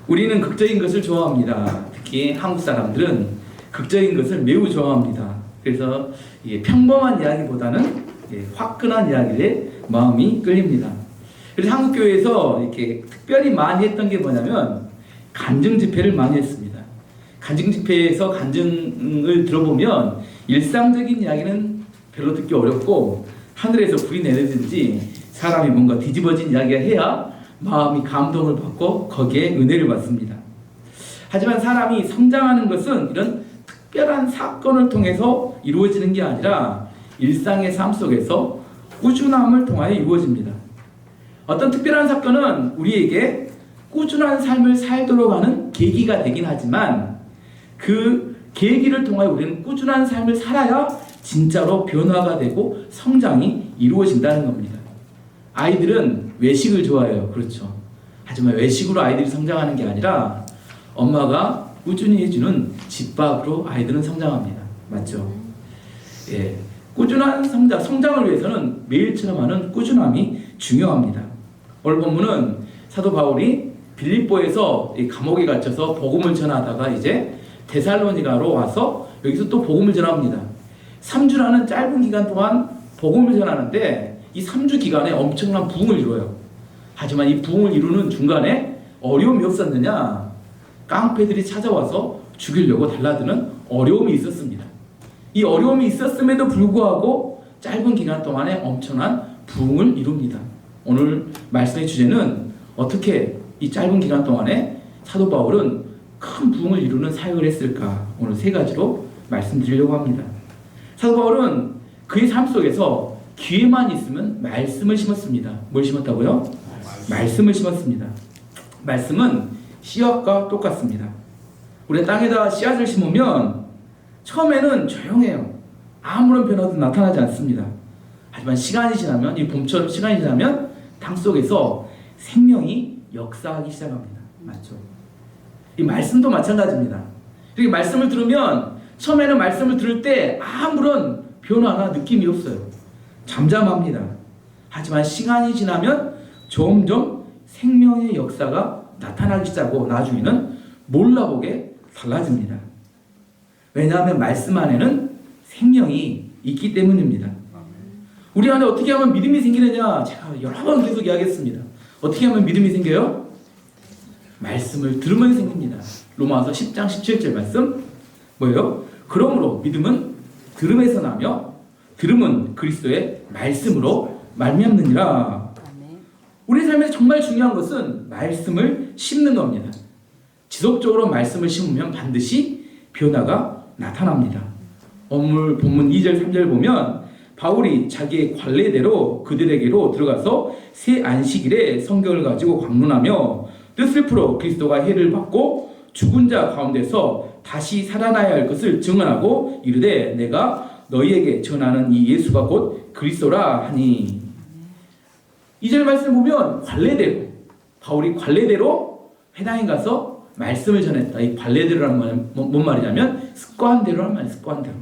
우리는 극적인 것을 좋아합니다. 특히 한국 사람들은 극적인 것을 매우 좋아합니다. 그래서 평범한 이야기보다는 화끈한 이야기에 마음이 끌립니다. 그래서 한국 교회에서 이렇게 특별히 많이 했던 게 뭐냐면 간증 집회를 많이 했습니다. 간증 집회에서 간증을 들어보면 일상적인 이야기는 별로 듣기 어렵고 하늘에서 불이 내리든지 사람이 뭔가 뒤집어진 이야기가 해야 마음이 감동을 받고 거기에 은혜를 받습니다. 하지만 사람이 성장하는 것은 이런 특별한 사건을 통해서 이루어지는 게 아니라 일상의 삶 속에서 꾸준함을 통하여 이루어집니다. 어떤 특별한 사건은 우리에게 꾸준한 삶을 살도록 하는 계기가 되긴 하지만 그 계기를 통하여 우리는 꾸준한 삶을 살아야 진짜로 변화가 되고 성장이 이루어진다는 겁니다. 아이들은 외식을 좋아해요. 그렇죠. 하지만 외식으로 아이들이 성장하는 게 아니라 엄마가 꾸준히 해주는 집밥으로 아이들은 성장합니다. 맞죠? 꾸준한 성장을 위해서는 매일처럼 하는 꾸준함이 중요합니다. 오늘 본문은 사도 바울이 빌립보에서 감옥에 갇혀서 복음을 전하다가 이제 데살로니가로 와서 여기서 또 복음을 전합니다. 3주라는 짧은 기간 동안 복음을 전하는데 이 3주 기간에 엄청난 부흥을 이루어요. 하지만 이 부흥을 이루는 중간에 어려움이 없었느냐? 깡패들이 찾아와서 죽이려고 달라드는 어려움이 있었습니다. 이 어려움이 있었음에도 불구하고 짧은 기간 동안에 엄청난 부흥을 이룹니다. 오늘 말씀의 주제는 어떻게 이 짧은 기간 동안에 사도 바울은 큰 부흥을 이루는 사역을 했을까? 오늘 세 가지로 말씀드리려고 합니다. 사도 바울은 그의 삶 속에서 기회만 있으면 말씀을 심었습니다. 뭘 심었다고요? 말씀을 심었습니다. 말씀은 씨앗과 똑같습니다. 우리 땅에다 씨앗을 심으면 처음에는 조용해요. 아무런 변화도 나타나지 않습니다. 하지만 시간이 지나면, 이 봄처럼 시간이 지나면 땅 속에서 생명이 역사하기 시작합니다. 맞죠? 이 말씀도 마찬가지입니다. 이렇게 말씀을 들으면 처음에는 말씀을 들을 때 아무런 변화나 느낌이 없어요. 잠잠합니다. 하지만 시간이 지나면 점점 생명의 역사가 나타나기 시작하고 나중에는 몰라보게 달라집니다. 왜냐하면 말씀 안에는 생명이 있기 때문입니다. 우리 안에 어떻게 하면 믿음이 생기느냐? 제가 여러 번 계속 이야기했습니다. 어떻게 하면 믿음이 생겨요? 말씀을 들으면 생깁니다. 로마서 10장 17절 말씀 뭐예요? 그러므로 믿음은 들음에서 나며 들음은 그리스도의 말씀으로 말미암느니라. 우리 삶에서 정말 중요한 것은 말씀을 심는 겁니다. 지속적으로 말씀을 심으면 반드시 변화가 나타납니다. 오늘 본문 2절 3절 보면 바울이 자기의 관례대로 그들에게로 들어가서 새 안식일에 성경을 가지고 강론하며 뜻을 풀어 그리스도가 해를 받고 죽은 자 가운데서 다시 살아나야 할 것을 증언하고 이르되 내가 너희에게 전하는 이 예수가 곧 그리스도라 하니. 2절 말씀 보면 관례대로, 바울이 관례대로 회당에 가서 말씀을 전했다. 이 관례대로라는 말은 뭔 말이냐면 습관대로라는 말이에요. 습관대로.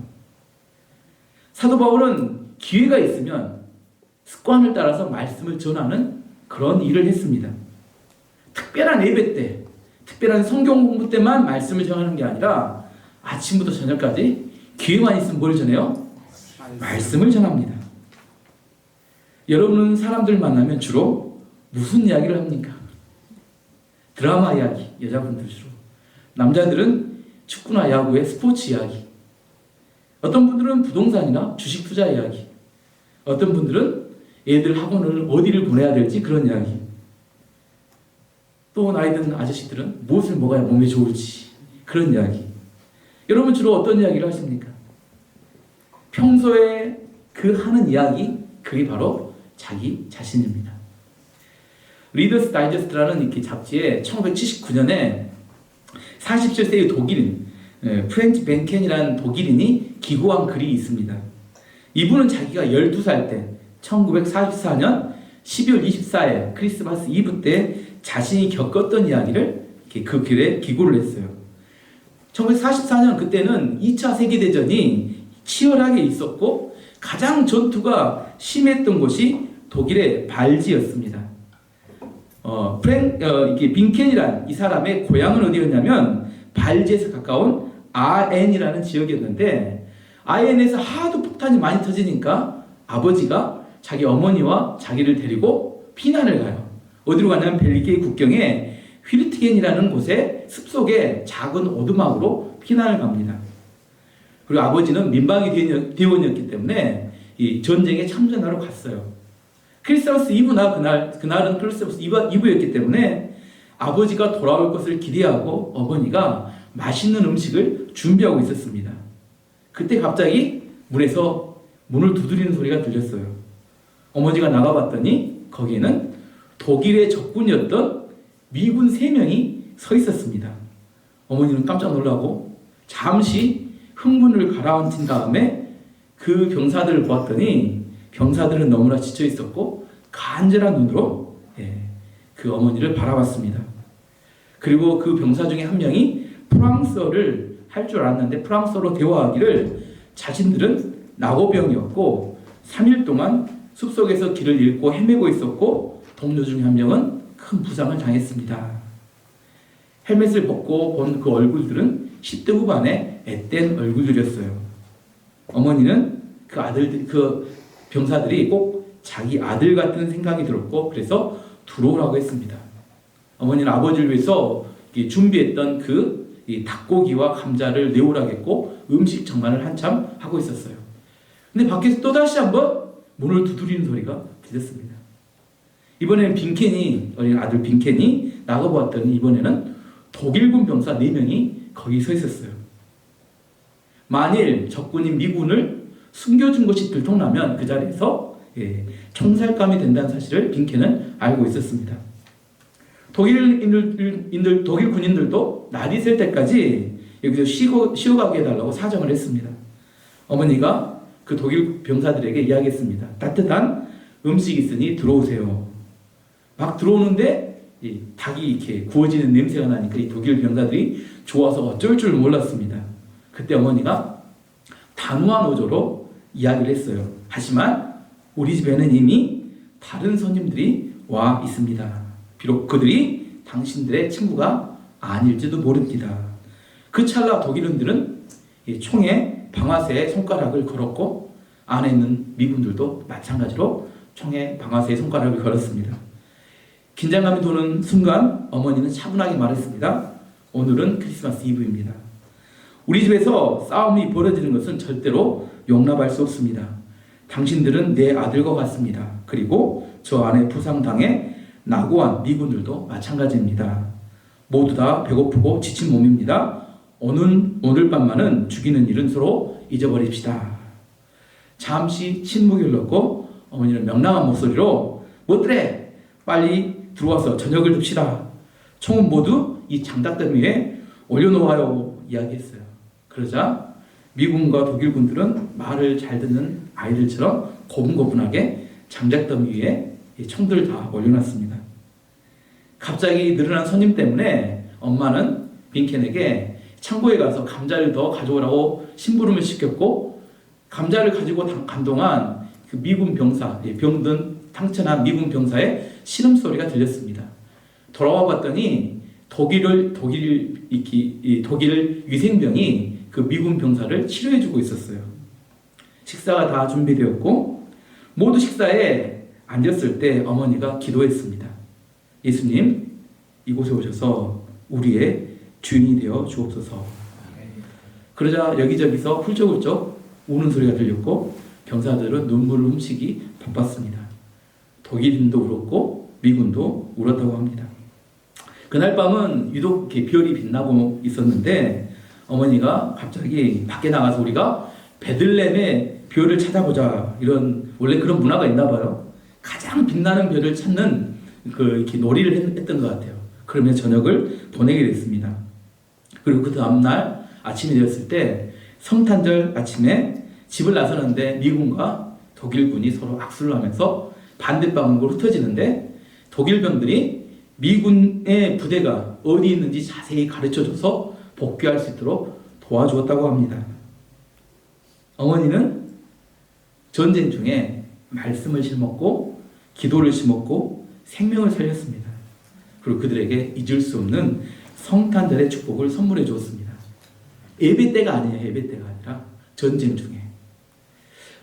사도 바울은 기회가 있으면 습관을 따라서 말씀을 전하는 그런 일을 했습니다. 특별한 예배 때, 특별한 성경 공부 때만 말씀을 전하는 게 아니라 아침부터 저녁까지 기회만 있으면 뭘 전해요? 말씀을 전합니다. 여러분은 사람들 만나면 주로 무슨 이야기를 합니까? 드라마 이야기, 여자분들 주로. 남자들은 축구나 야구의 스포츠 이야기. 어떤 분들은 부동산이나 주식 투자 이야기. 어떤 분들은 애들 학원을 어디를 보내야 될지 그런 이야기. 또 나이 든 아저씨들은 무엇을 먹어야 몸에 좋을지 그런 이야기. 여러분 주로 어떤 이야기를 하십니까? 평소에 그 하는 이야기, 그게 바로 자기 자신입니다. 리더스 다이제스트라는 이렇게 잡지에 1979년에 47세의 독일인 프렌치 벤켄이라는 독일인이 기고한 글이 있습니다. 이분은 자기가 12살 때 1944년 12월 24일 크리스마스 이브 때 자신이 겪었던 이야기를 이렇게 그 글에 기고를 했어요. 1944년 그때는 2차 세계대전이 치열하게 있었고 가장 전투가 심했던 곳이 독일의 발지였습니다. 이게 빈켄이란 이 사람의 고향은 어디였냐면 발지에서 가까운 아엔이라는 지역이었는데, 아엔에서 하도 폭탄이 많이 터지니까 아버지가 자기 어머니와 자기를 데리고 피난을 가요. 어디로 가냐면 벨기에 국경에 휘르트겐이라는 곳에 숲속에 작은 오두막으로 피난을 갑니다. 그리고 아버지는 민방위 대원이었기 때문에 이 전쟁에 참전하러 갔어요. 크리스마스 이브나 그날은 크리스마스 이브였기 때문에 아버지가 돌아올 것을 기대하고 어머니가 맛있는 음식을 준비하고 있었습니다. 그때 갑자기 문에서 문을 두드리는 소리가 들렸어요. 어머니가 나가봤더니 거기에는 독일의 적군이었던 미군 3명이 서 있었습니다. 어머니는 깜짝 놀라고 잠시 흥분을 가라앉힌 다음에 그 병사들을 보았더니 병사들은 너무나 지쳐 있었고 간절한 눈으로 그 어머니를 바라봤습니다. 그리고 그 병사 중에 한 명이 프랑스어를 할 줄 알았는데 프랑스어로 대화하기를 자신들은 낙오병이었고 3일 동안 숲속에서 길을 잃고 헤매고 있었고 동료 중 한 명은 큰 부상을 당했습니다. 헬멧을 벗고 본 그 얼굴들은 10대 후반의 앳된 얼굴들이었어요. 어머니는 그 병사들이 꼭 자기 아들 같은 생각이 들었고 그래서 들어오라고 했습니다. 어머니는 아버지를 위해서 준비했던 이 닭고기와 감자를 내오라고 했고 음식 정만을 한참 하고 있었어요. 근데 밖에서 또다시 한번 문을 두드리는 소리가 들렸습니다. 이번에는 어린 아들 빈켄이 나가보았더니 이번에는 독일군 병사 4명이 거기 서 있었어요. 만일 적군인 미군을 숨겨준 것이 들통나면 그 자리에서 총살감이 된다는 사실을 빈켄은 알고 있었습니다. 독일 군인들도 날이 셀 때까지 여기서 쉬어가게 해달라고 사정을 했습니다. 어머니가 그 독일 병사들에게 이야기했습니다. 따뜻한 음식이 있으니 들어오세요. 막 들어오는데 닭이 이렇게 구워지는 냄새가 나니까 이 독일 병사들이 좋아서 어쩔 줄 몰랐습니다. 그때 어머니가 단호한 어조로 이야기를 했어요. 하지만 우리 집에는 이미 다른 손님들이 와 있습니다. 비록 그들이 당신들의 친구가 아닐지도 모릅니다. 그 찰나 독일인들은 총에 방아쇠에 손가락을 걸었고 안에 있는 미군들도 마찬가지로 총에 방아쇠에 손가락을 걸었습니다. 긴장감이 도는 순간 어머니는 차분하게 말했습니다. 오늘은 크리스마스 이브입니다. 우리 집에서 싸움이 벌어지는 것은 절대로 용납할 수 없습니다. 당신들은 내 아들과 같습니다. 그리고 저 안에 부상당해 낙오한 미군들도 마찬가지입니다. 모두 다 배고프고 지친 몸입니다. 오늘 밤만은 죽이는 일은 서로 잊어버립시다. 잠시 침묵이 흘렀고 어머니는 명랑한 목소리로 뭐더래 빨리 들어와서 저녁을 듭시다. 총은 모두 이 장작대 위에 올려놓아요 이야기했어요. 그러자 미군과 독일군들은 말을 잘 듣는 아이들처럼 고분고분하게 장작더미 위에 총들을 다 올려놨습니다. 갑자기 늘어난 손님 때문에 엄마는 빈켄에게 창고에 가서 감자를 더 가져오라고 심부름을 시켰고 감자를 가지고 간 동안 그 미군 병사, 병든 상처난 미군 병사의 신음소리가 들렸습니다. 돌아와 봤더니 독일 위생병이 그 미군 병사를 치료해주고 있었어요. 식사가 다 준비되었고 모두 식사에 앉았을 때 어머니가 기도했습니다. 예수님, 이곳에 오셔서 우리의 주인이 되어 주옵소서. 그러자 여기저기서 훌쩍훌쩍 우는 소리가 들렸고 병사들은 눈물을 훔치기 바빴습니다. 독일인도 울었고 미군도 울었다고 합니다. 그날 밤은 유독 별이 빛나고 있었는데 어머니가 갑자기 밖에 나가서 우리가 베들레헴의 별을 찾아보자 이런 원래 그런 문화가 있나 봐요. 가장 빛나는 별을 찾는 이렇게 놀이를 했던 것 같아요. 그러면서 저녁을 보내게 됐습니다. 그리고 그 다음날 아침이 되었을 때 성탄절 아침에 집을 나서는데 미군과 독일군이 서로 악수를 하면서 반대방으로 흩어지는데 독일병들이 미군의 부대가 어디 있는지 자세히 가르쳐줘서 복귀할 수 있도록 도와주었다고 합니다. 어머니는 전쟁 중에 말씀을 심었고 기도를 심었고 생명을 살렸습니다. 그리고 그들에게 잊을 수 없는 성탄절의 축복을 선물해 주었습니다. 예배 때가 아니에요. 예배 때가 아니라 전쟁 중에.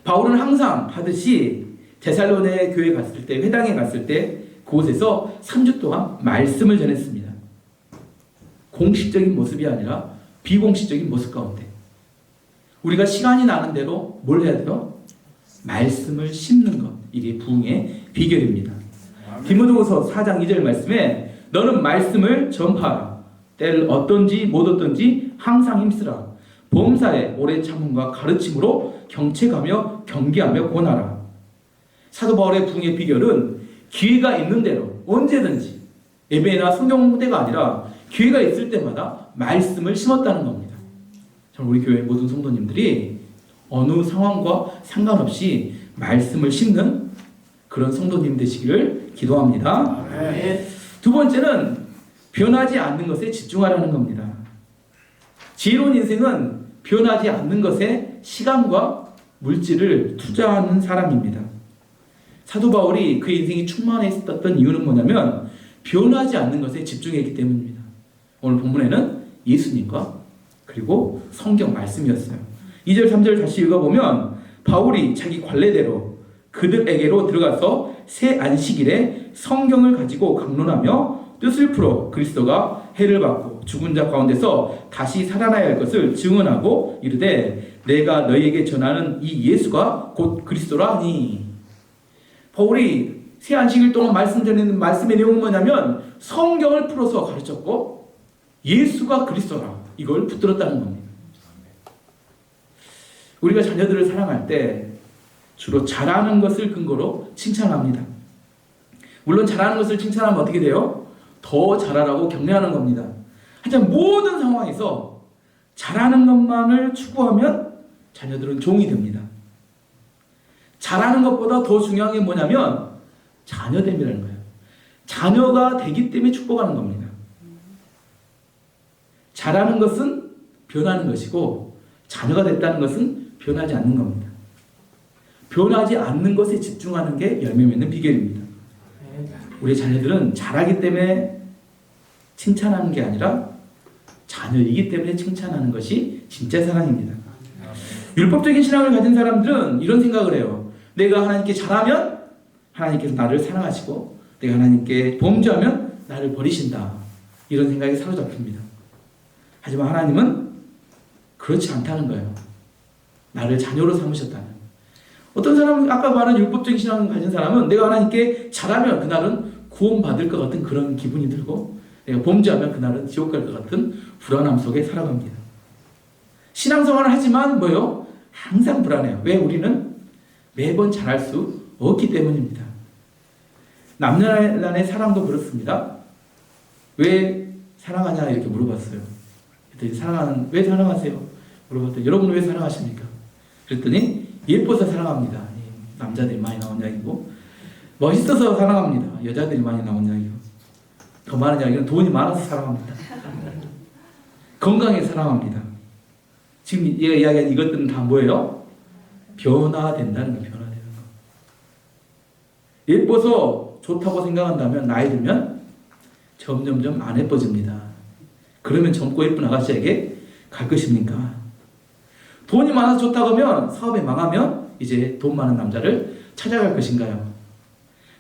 바울은 항상 하듯이 데살로니가 교회에 갔을 때, 회당에 갔을 때 그곳에서 3주 동안 말씀을 전했습니다. 공식적인 모습이 아니라 비공식적인 모습 가운데 우리가 시간이 나는 대로 뭘 해야 돼요? 말씀을 심는 것. 이게 부흥의 비결입니다. 디모데후서 4장 2절 말씀에 너는 말씀을 전파하라. 때를 어떤지 못 어떤지 항상 힘쓰라. 범사에 오래 참음과 가르침으로 경책하며 경계하며 권하라. 사도 바울의 부흥의 비결은 기회가 있는 대로 언제든지 예배나 성경 공부가 아니라 기회가 있을 때마다 말씀을 심었다는 겁니다. 우리 교회 모든 성도님들이 어느 상황과 상관없이 말씀을 심는 그런 성도님 되시기를 기도합니다. 두 번째는 변하지 않는 것에 집중하라는 겁니다. 지혜로운 인생은 변하지 않는 것에 시간과 물질을 투자하는 사람입니다. 사도 바울이 그 인생이 충만했었던 이유는 뭐냐면 변하지 않는 것에 집중했기 때문입니다. 오늘 본문에는 예수님과 그리고 성경 말씀이었어요. 2절 3절 다시 읽어보면 바울이 자기 관례대로 그들에게로 들어가서 새 안식일에 성경을 가지고 강론하며 뜻을 풀어 그리스도가 해를 받고 죽은 자 가운데서 다시 살아나야 할 것을 증언하고 이르되 내가 너희에게 전하는 이 예수가 곧 그리스도라 하니. 바울이 새 안식일 동안 말씀 전하는 말씀의 내용은 뭐냐면 성경을 풀어서 가르쳤고 예수가 그리스도라 이걸 붙들었다는 겁니다. 우리가 자녀들을 사랑할 때 주로 잘하는 것을 근거로 칭찬합니다. 물론 잘하는 것을 칭찬하면 어떻게 돼요? 더 잘하라고 격려하는 겁니다. 하지만 모든 상황에서 잘하는 것만을 추구하면 자녀들은 종이 됩니다. 잘하는 것보다 더 중요한 게 뭐냐면 자녀됨이라는 거예요. 자녀가 되기 때문에 축복하는 겁니다. 잘하는 것은 변하는 것이고 자녀가 됐다는 것은 변하지 않는 겁니다. 변하지 않는 것에 집중하는 게 열매 맺는 비결입니다. 우리 자녀들은 잘하기 때문에 칭찬하는 게 아니라 자녀이기 때문에 칭찬하는 것이 진짜 사랑입니다. 율법적인 신앙을 가진 사람들은 이런 생각을 해요. 내가 하나님께 잘하면 하나님께서 나를 사랑하시고 내가 하나님께 범죄하면 나를 버리신다. 이런 생각에 사로잡힙니다. 하지만 하나님은 그렇지 않다는 거예요. 나를 자녀로 삼으셨다는. 어떤 사람은 아까 말한 율법적인 신앙을 가진 사람은 내가 하나님께 잘하면 그날은 구원받을 것 같은 그런 기분이 들고 내가 범죄하면 그날은 지옥 갈 것 같은 불안함 속에 살아갑니다. 신앙생활을 하지만 뭐요? 항상 불안해요. 왜? 우리는 매번 잘할 수 없기 때문입니다. 남녀간의 사랑도 그렇습니다. 왜 사랑하냐 이렇게 물어봤어요. 그랬더니 왜 사랑하세요? 물어봤더니 여러분은 왜 사랑하십니까? 그랬더니 예뻐서 사랑합니다. 남자들이 많이 나온 이야기고 멋있어서 사랑합니다. 여자들이 많이 나온 이야기고 더 많은 이야기는 돈이 많아서 사랑합니다. 건강에 사랑합니다. 지금 얘가 이야기한 이것들은 다 뭐예요? 변화된다는 거, 변화되는 거. 예뻐서 좋다고 생각한다면 나이 들면 점점점 안 예뻐집니다. 그러면 젊고 예쁜 아가씨에게 갈 것입니까? 돈이 많아서 좋다고 하면 사업이 망하면 이제 돈 많은 남자를 찾아갈 것인가요?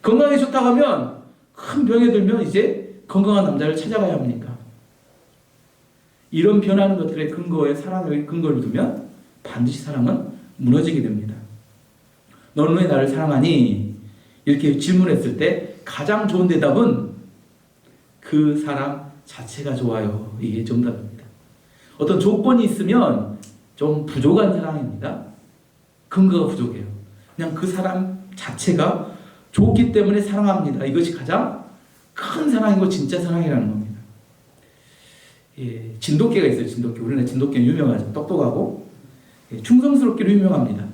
건강이 좋다고 하면 큰 병에 들면 이제 건강한 남자를 찾아가야 합니까? 이런 변하는 것들의 근거에 사랑의 근거를 두면 반드시 사랑은 무너지게 됩니다. 너는 왜 나를 사랑하니? 이렇게 질문했을 때 가장 좋은 대답은 그 사람 자체가 좋아요. 이게 정답입니다. 어떤 조건이 있으면 좀 부족한 사랑입니다. 근거가 부족해요. 그냥 그 사람 자체가 좋기 때문에 사랑합니다. 이것이 가장 큰 사랑이고 진짜 사랑이라는 겁니다. 예, 진돗개가 있어요. 진돗개. 우리나라 진돗개는 유명하죠. 똑똑하고 충성스럽기로 유명합니다.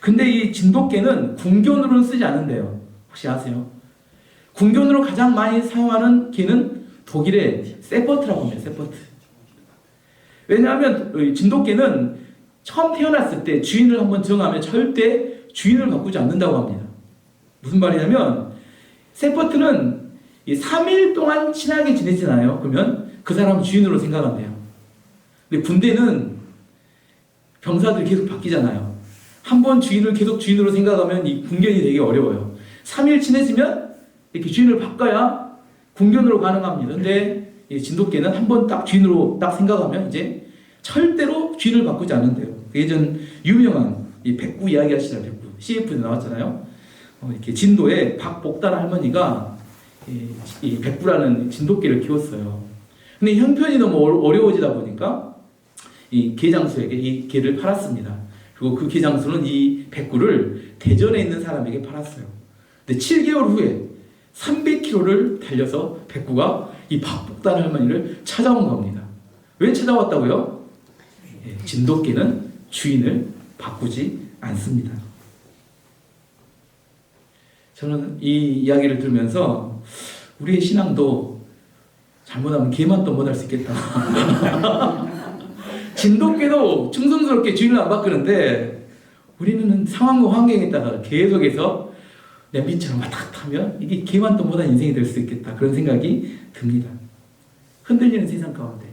근데 이 진돗개는 궁견으로는 쓰지 않는데요. 혹시 아세요? 궁견으로 가장 많이 사용하는 개는 독일의 세퍼트라고 합니다. 세퍼트. 왜냐하면 진돗개는 처음 태어났을 때 주인을 한번 정하면 절대 주인을 바꾸지 않는다고 합니다. 무슨 말이냐면 세퍼트는 이 3일 동안 친하게 지내잖아요. 그러면 그 사람 주인으로 생각한대요. 근데 군대는 병사들이 계속 바뀌잖아요. 한 번 주인을 계속 주인으로 생각하면 이 군견이 되게 어려워요. 3일 친해지면 이렇게 주인을 바꿔야 군견으로 가능합니다. 근데 이 진돗개는 한 번 딱 주인으로 딱 생각하면 이제 절대로 주인을 바꾸지 않는데요. 예전 유명한 이 백구 이야기 하시잖아요. 백구. CF에 나왔잖아요. 이렇게 진도에 박복단 할머니가 이 백구라는 진돗개를 키웠어요. 근데 형편이 너무 어려워지다 보니까 이 개장수에게 이 개를 팔았습니다. 그리고 그 개장수는 이 백구를 대전에 있는 사람에게 팔았어요. 근데 7개월 후에 300km를 달려서 백구가 이 박복단 할머니를 찾아온 겁니다. 왜 찾아왔다고요? 진돗개는 주인을 바꾸지 않습니다. 저는 이 이야기를 들으면서 우리의 신앙도 잘못하면 개만 또 못할 수 있겠다. 진돗개도 충성스럽게 주인을 안 바꾸는데 우리는 상황과 환경에 따라 계속해서 냄비처럼 왔다 갔다 하면 이게 개만 또 못한 인생이 될 수 있겠다. 그런 생각이 듭니다. 흔들리는 세상 가운데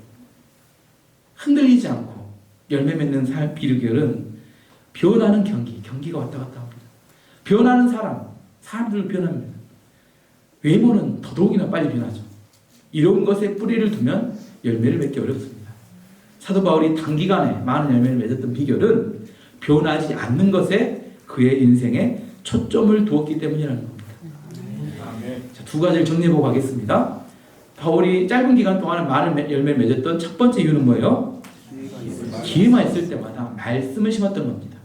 흔들리지 않고 열매 맺는 비결은 변하는 경기가 왔다 갔다 합니다. 변하는 사람들은 변합니다. 외모는 더더욱이나 빨리 변하죠. 이런 것에 뿌리를 두면 열매를 맺기 어렵습니다. 사도 바울이 단기간에 많은 열매를 맺었던 비결은 변하지 않는 것에 그의 인생에 초점을 두었기 때문이라는 겁니다. 자, 두 가지를 정리해보고 가겠습니다. 바울이 짧은 기간 동안 많은 열매를 맺었던 첫 번째 이유는 뭐예요? 기회만 있을 때마다 말씀을 심었던 겁니다.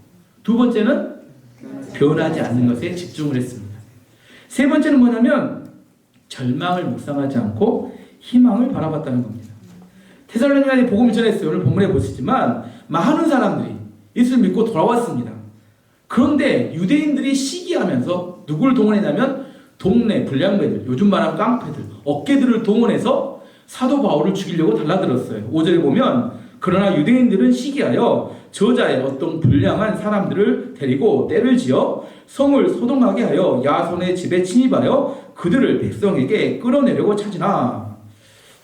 두 번째는 변하지 않는 것에 집중을 했습니다. 세 번째는 뭐냐면 절망을 묵상하지 않고 희망을 바라봤다는 겁니다. 데살로니가에 복음을 전했어요. 오늘 본문에 보시지만 많은 사람들이 예수를 믿고 돌아왔습니다. 그런데 유대인들이 시기하면서 누구를 동원했냐면 동네 불량배들, 요즘 말하는 깡패들, 어깨들을 동원해서 사도 바울을 죽이려고 달라들었어요. 5절에 보면 그러나 유대인들은 시기하여 저자의 어떤 불량한 사람들을 데리고 떼를 지어 성을 소동하게 하여 야손의 집에 침입하여 그들을 백성에게 끌어내려고 찾으나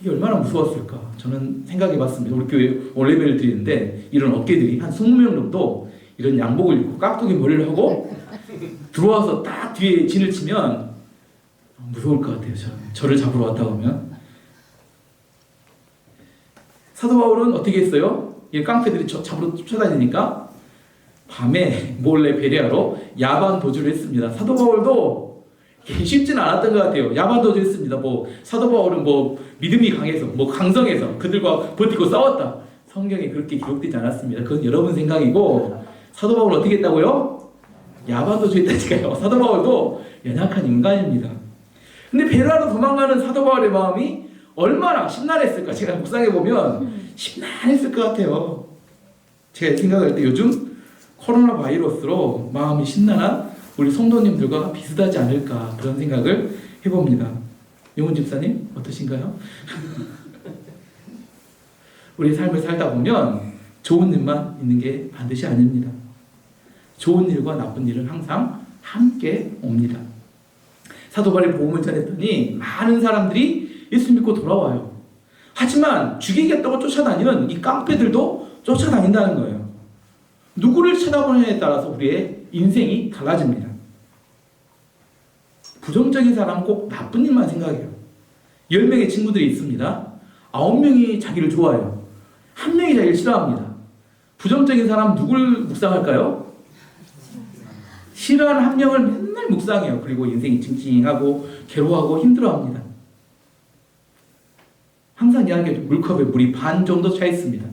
이게 얼마나 무서웠을까 저는 생각해 봤습니다. 우리 교회 올레벨을 드리는데 이런 어깨들이 한 20명 정도 이런 양복을 입고 깍두기 머리를 하고 들어와서 딱 뒤에 진을 치면 무서울 것 같아요. 저를 잡으러 왔다 오면. 사도 바울은 어떻게 했어요? 이 깡패들이 잡으러 쫓아다니니까 밤에 몰래 배려하러 야반 도주를 했습니다. 사도 바울도 쉽지는 않았던 것 같아요. 야반 도주했습니다. 사도 바울은 믿음이 강해서 강성해서 그들과 버티고 싸웠다. 성경에 그렇게 기록되지 않았습니다. 그건 여러분 생각이고 사도 바울 어떻게 했다고요? 야반 도주했다니까요. 사도 바울도 연약한 인간입니다. 근데 배려하러 도망가는 사도 바울의 마음이 얼마나 심란했을까? 제가 묵상해보면 심란했을 것 같아요. 제가 생각할 때 요즘 코로나 바이러스로 마음이 심란한 우리 성도님들과 비슷하지 않을까 그런 생각을 해봅니다. 용훈 집사님 어떠신가요? 우리 삶을 살다 보면 좋은 일만 있는 게 반드시 아닙니다. 좋은 일과 나쁜 일은 항상 함께 옵니다. 사도 바울이 복음을 전했더니 많은 사람들이 예수 믿고 돌아와요. 하지만 죽이겠다고 쫓아다니는 이 깡패들도 쫓아다닌다는 거예요. 누구를 쳐다보느냐에 따라서 우리의 인생이 달라집니다. 부정적인 사람은 꼭 나쁜 일만 생각해요. 10명의 친구들이 있습니다. 9명이 자기를 좋아해요. 1명이 자기를 싫어합니다. 부정적인 사람 누굴 묵상할까요? 싫어하는 1명을 맨날 묵상해요. 그리고 인생이 찡찡하고 괴로워하고 힘들어합니다. 항상 이야기하죠. 물컵에 물이 반 정도 차 있습니다.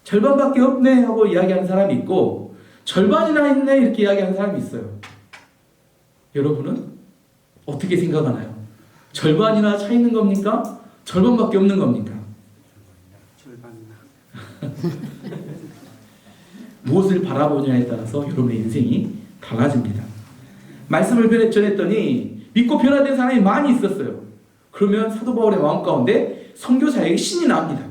절반밖에 없네 하고 이야기하는 사람이 있고 절반이나 있네 이렇게 이야기하는 사람이 있어요. 여러분은 어떻게 생각하나요? 절반이나 차 있는 겁니까? 절반밖에 없는 겁니까? 절반이나. 무엇을 바라보냐에 따라서 여러분의 인생이 달라집니다. 말씀을 전했더니 믿고 변화된 사람이 많이 있었어요. 그러면 사도 바울의 마음 가운데 선교사에게 신이 납니다.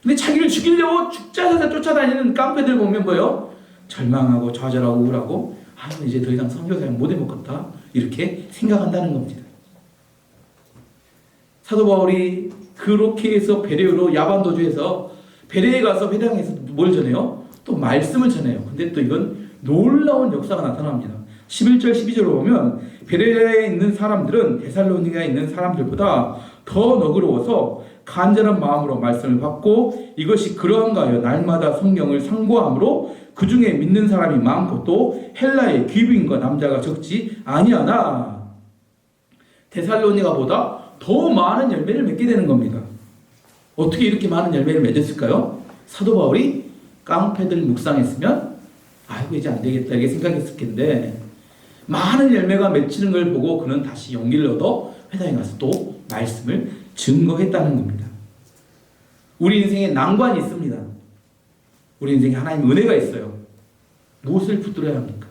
근데 자기를 죽이려고 죽자사자 쫓아다니는 깡패들 보면 뭐예요? 절망하고 좌절하고 우울하고 이제 더 이상 선교사를 못 해먹겠다 이렇게 생각한다는 겁니다. 사도 바울이 그렇게 해서 베레오로 야반도주에서 베레에 가서 회당에서 뭘 전해요? 또 말씀을 전해요. 근데 또 이건 놀라운 역사가 나타납니다. 11절 12절을 보면 베레에 있는 사람들은 데살로니가에 있는 사람들보다 더 너그러워서 간절한 마음으로 말씀을 받고 이것이 그러한가 하여 날마다 성경을 상고함으로 그 중에 믿는 사람이 많고 또 헬라의 귀부인과 남자가 적지 아니하나 데살로니가보다 더 많은 열매를 맺게 되는 겁니다. 어떻게 이렇게 많은 열매를 맺었을까요? 사도 바울이 깡패들 묵상했으면 아이고 이제 안 되겠다 이렇게 생각했을 텐데 많은 열매가 맺히는 걸 보고 그는 다시 용기를 얻어 회당에 가서 또 말씀을 증거했다는 겁니다. 우리 인생에 난관이 있습니다. 우리 인생에 하나님의 은혜가 있어요. 무엇을 붙들어야 합니까?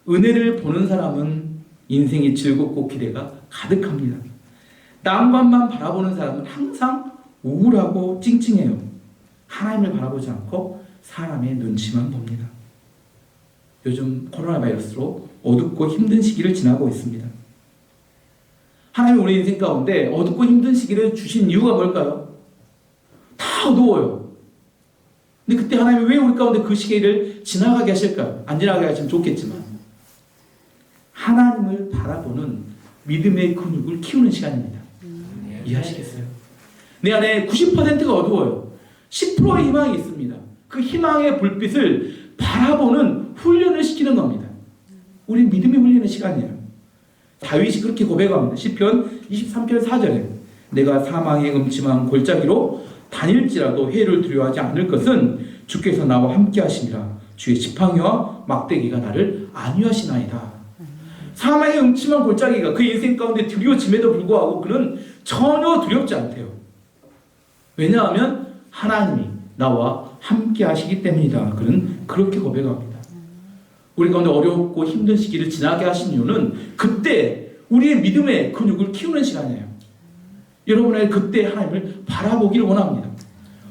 은혜를 보는 사람은 인생이 즐겁고 기대가 가득합니다. 난관만 바라보는 사람은 항상 우울하고 찡찡해요. 하나님을 바라보지 않고 사람의 눈치만 봅니다. 요즘 코로나 바이러스로 어둡고 힘든 시기를 지나고 있습니다. 하나님이 우리 인생 가운데 어둡고 힘든 시기를 주신 이유가 뭘까요? 다 어두워요. 근데 그때 하나님이 왜 우리 가운데 그 시기를 지나가게 하실까요? 안 지나가게 하시면 좋겠지만 하나님을 바라보는 믿음의 근육을 키우는 시간입니다. 이해하시겠어요? 내 안에 90%가 어두워요. 10%의 희망이 있습니다. 그 희망의 불빛을 바라보는 훈련을 시키는 겁니다. 우리 믿음이 훈련의 시간이에요. 다윗이 그렇게 고백합니다. 시편 23편 4절에 내가 사망의 음침한 골짜기로 다닐지라도 해를 두려워하지 않을 것은 주께서 나와 함께 하시니라. 주의 지팡이와 막대기가 나를 안위하시나이다. 사망의 음침한 골짜기가 그 인생 가운데 두려워짐에도 불구하고 그는 전혀 두렵지 않대요. 왜냐하면 하나님이 나와 함께 하시기 때문이다. 그는 그렇게 고백합니다. 우리 가운데 어렵고 힘든 시기를 지나게 하신 이유는 그때 우리의 믿음의 근육을 키우는 시간이에요. 여러분의 그때 하나님을 바라보기를 원합니다.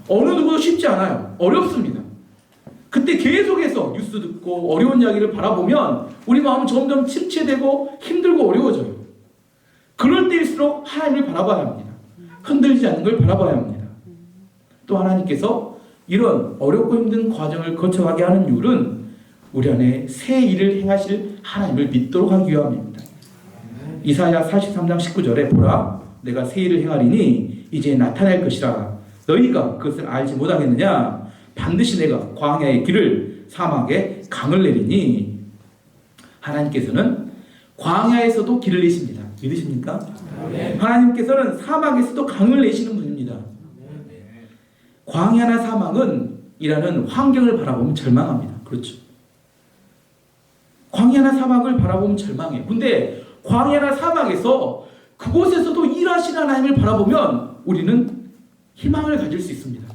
어느 누구도 쉽지 않아요. 어렵습니다. 그때 계속해서 뉴스 듣고 어려운 이야기를 바라보면 우리 마음은 점점 침체되고 힘들고 어려워져요. 그럴 때일수록 하나님을 바라봐야 합니다. 흔들리지 않는 걸 바라봐야 합니다. 또 하나님께서 이런 어렵고 힘든 과정을 거쳐가게 하는 이유는 우리 안에 새 일을 행하실 하나님을 믿도록 하기 위함입니다. 이사야 43장 19절에 보라 내가 새 일을 행하리니 이제 나타날 것이라 너희가 그것을 알지 못하겠느냐 반드시 내가 광야의 길을 사막에 강을 내리니 하나님께서는 광야에서도 길을 내십니다. 믿으십니까? 네. 하나님께서는 사막에서도 강을 내시는 분입니다. 네. 광야나 사막은 이라는 환경을 바라보면 절망합니다. 그렇죠. 광야나 사막을 바라보면 절망해요. 근데 광야나 사막에서 그곳에서도 일하시는 하나님을 바라보면 우리는 희망을 가질 수 있습니다.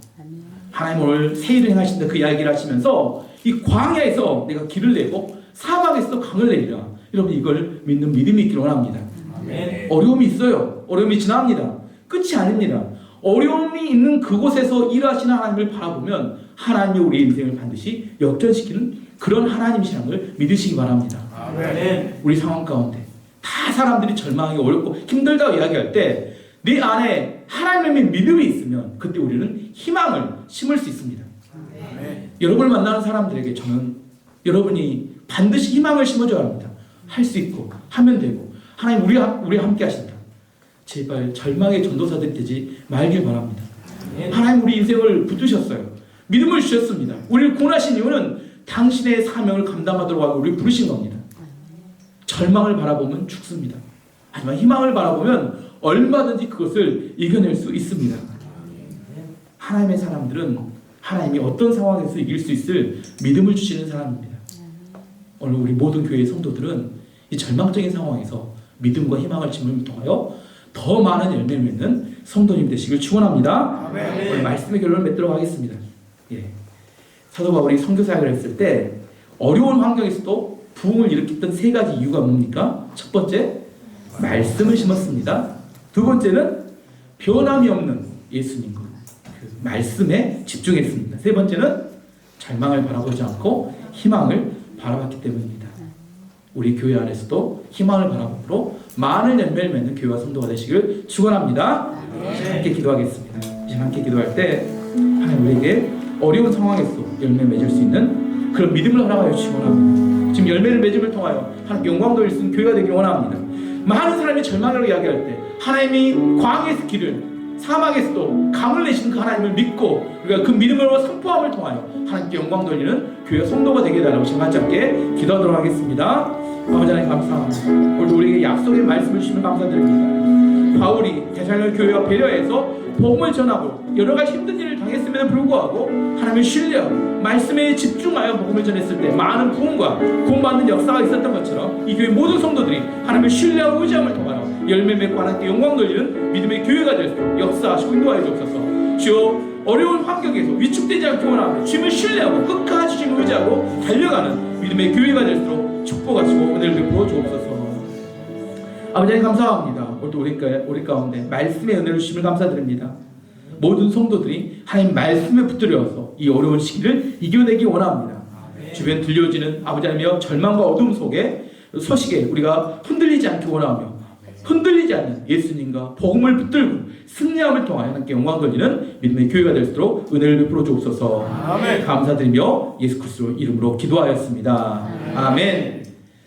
하나님 오늘 새 일을 행하신다 그 이야기를 하시면서 이 광야에서 내가 길을 내고 사막에서도 강을 내리라. 여러분 이걸 믿는 믿음이 있기를 원합니다. 아멘. 어려움이 있어요. 어려움이 지납니다. 끝이 아닙니다. 어려움이 있는 그곳에서 일하시는 하나님을 바라보면 하나님이 우리 인생을 반드시 역전시키는 그런 하나님이시라는 걸 믿으시기 바랍니다. 아멘. 우리 상황 가운데 다 사람들이 절망하기 어렵고 힘들다고 이야기할 때 내 안에 하나님의 믿음이 있으면 그때 우리는 희망을 심을 수 있습니다. 아멘. 여러분을 만나는 사람들에게 저는 여러분이 반드시 희망을 심어줘야 합니다. 할 수 있고 하면 되고 하나님 우리와 함께 하신다. 제발 절망의 전도사들이 되지 말길 바랍니다. 하나님 우리 인생을 붙드셨어요. 믿음을 주셨습니다. 우리를 구원하신 이유는 당신의 사명을 감당하도록 하고 우리를 부르신 겁니다. 절망을 바라보면 죽습니다. 하지만 희망을 바라보면 얼마든지 그것을 이겨낼 수 있습니다. 하나님의 사람들은 하나님이 어떤 상황에서 이길 수 있을 믿음을 주시는 사람입니다. 오늘 우리 모든 교회의 성도들은 이 절망적인 상황에서 믿음과 희망을 심음을 통하여 더 많은 열매를 맺는 성도님 되시길 축원합니다. 오늘 말씀의 결론을 맺도록 하겠습니다. 예. 사도 바울이 선교 사역을 했을 때 어려운 환경에서도 부흥을 일으켰던 세 가지 이유가 뭡니까? 첫 번째, 말씀을 심었습니다. 두 번째는 변함이 없는 예수님 그 말씀에 집중했습니다. 세 번째는 절망을 바라보지 않고 희망을 바라봤기 때문입니다. 우리 교회 안에서도 희망을 바라보므로 많은 열매를 맺는 교회와 성도가 되시길 축원합니다. 함께 기도하겠습니다. 이제 함께 기도할 때 하나님 우리에게 어려운 상황에서 열매 맺을 수 있는 그런 믿음을 허락하여 주시기 원합니다. 지금 열매를 맺음을 통하여 하나님 영광 돌릴 수 있는 교회가 되길 원합니다. 많은 사람이 절망으로 이야기할 때 하나님이 광야에서 길을 사막에서도 강을 내시는 그 하나님을 믿고 우리가 그 믿음으로 선포함을 통하여 하나님께 영광 돌리는 교회 성도가 되게 해달라고 지금 같이 함께 기도하도록 하겠습니다. 아버지 하나님 감사합니다. 오늘도 우리에게 약속의 말씀을 주시면 감사드립니다. 바울이 데살로니가 교회와 배려해서 복음을 전하고 여러 가지 힘든 일을 당했음에도 불구하고 하나님을 신뢰하고 말씀에 집중하여 복음을 전했을 때 많은 부흥과 구원받는 역사가 있었던 것처럼 이 교회 모든 성도들이 하나님을 신뢰하고 의지함을 통하여 열매 맺고 하나님께 영광 돌리는 믿음의 교회가 될 수 있도록 역사하시고 인도하여 주옵소서. 주여 어려운 환경에서 위축되지 않게 원하며 주님을 신뢰하고 끝까지 주님을 의지하고 달려가는 믿음의 교회가 될 수 있도록 축복하시고 은혜를 베풀어 주옵소서. 아버지 하나님 감사합니다. 오늘도 우리 가운데 말씀의 은혜를 주심을 감사드립니다. 모든 성도들이 하나님 말씀에 붙들려서 이 어려운 시기를 이겨내기 원합니다. 주변 들려지는 아버지 하나님의 절망과 어둠 속에 소식에 우리가 흔들리지 않기 원하며 흔들리지 않는 예수님과 복음을 붙들고 승리함을 통하여 하나님께 영광 돌리는 믿음의 교회가 될 수 있도록 은혜를 베풀어 주옵소서. 감사드리며 예수 그리스도 이름으로 기도하였습니다. 아멘.